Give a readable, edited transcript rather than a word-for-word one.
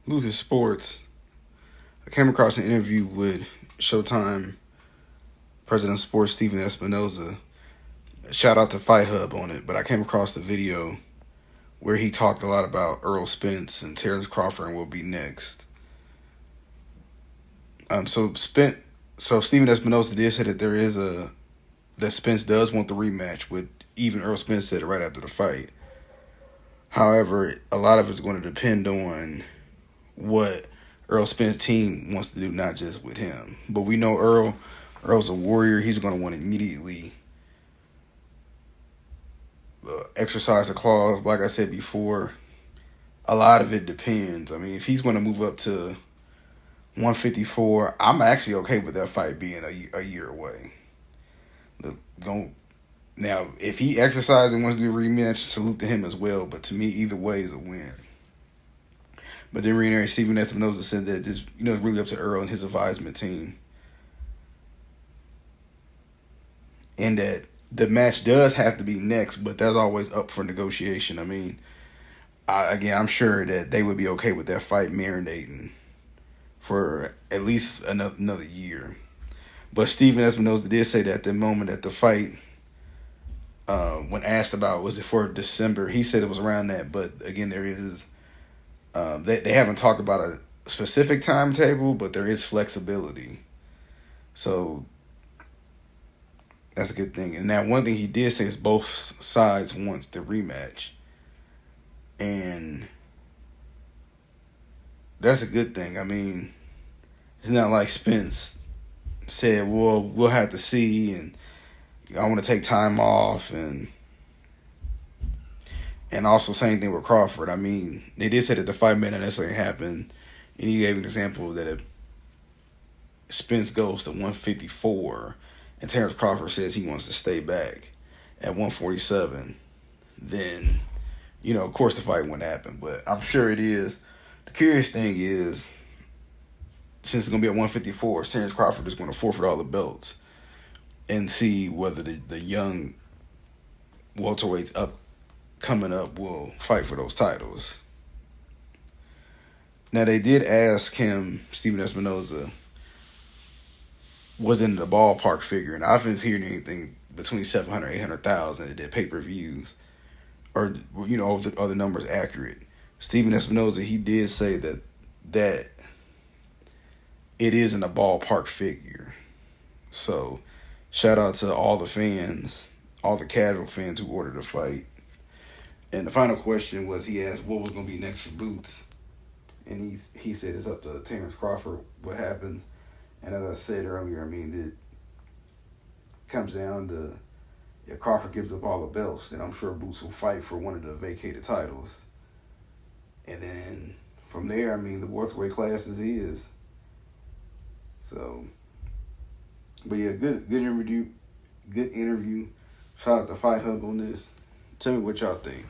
Lucas Sports, I came across an interview with Showtime President of Sports Stephen Espinoza. Shout out to Fight Hub on it, but I came across the video where he talked a lot about Earl Spence and Terrence Crawford and will be next. So Stephen Espinoza did say that that Spence does want the rematch. With even Earl Spence said it right after the fight. However, a lot of it's going to depend on what Earl Spence's team wants to do, not just with him. But we know Earl's a warrior. He's going to want to immediately exercise the clause. Like I said before, a lot of it depends. I mean, if he's going to move up to 154, I'm actually okay with that fight being a year away. Now, if he exercises and wants to do a rematch, salute to him as well. But to me, either way is a win. But then reiterate, Stephen Espinoza said that it's really up to Earl and his advisement team. And that the match does have to be next, but that's always up for negotiation. I mean, I'm sure that they would be okay with that fight marinating for at least another year. But Stephen Espinoza did say that at the moment at the fight, when asked about was it for December, he said it was around that. But again, there is they haven't talked about a specific timetable, but there is flexibility. So that's a good thing. And now one thing he did say is both sides wants the rematch. And that's a good thing. I mean, it's not like Spence said, well, we'll have to see, and I want to take time off, and also same thing with Crawford. I mean, they did say that the fight may not necessarily happen, and he gave an example that if Spence goes to 154 and Terrence Crawford says he wants to stay back at 147, then, of course the fight wouldn't happen. But I'm sure it is. The curious thing is, since it's going to be at 154, Terrence Crawford is going to forfeit all the belts and see whether the young welterweights coming up will fight for those titles. Now, they did ask him, Stephen Espinoza, was in the ballpark figure, and I haven't heard anything between 700 and 800,000 at their pay-per-views, or are the numbers accurate? Stephen Espinoza, he did say that it is in the ballpark figure. So, shout out to all the fans, all the casual fans who ordered the fight. And the final question was, he asked what was going to be next for Boots. And he said it's up to Terrence Crawford what happens. And as I said earlier, I mean, it comes down to if Crawford gives up all the belts, then I'm sure Boots will fight for one of the vacated titles. And then from there, I mean, the welterweight class is his. So, but yeah, good interview. Shout out to Fight Hub on this. Tell me what y'all think.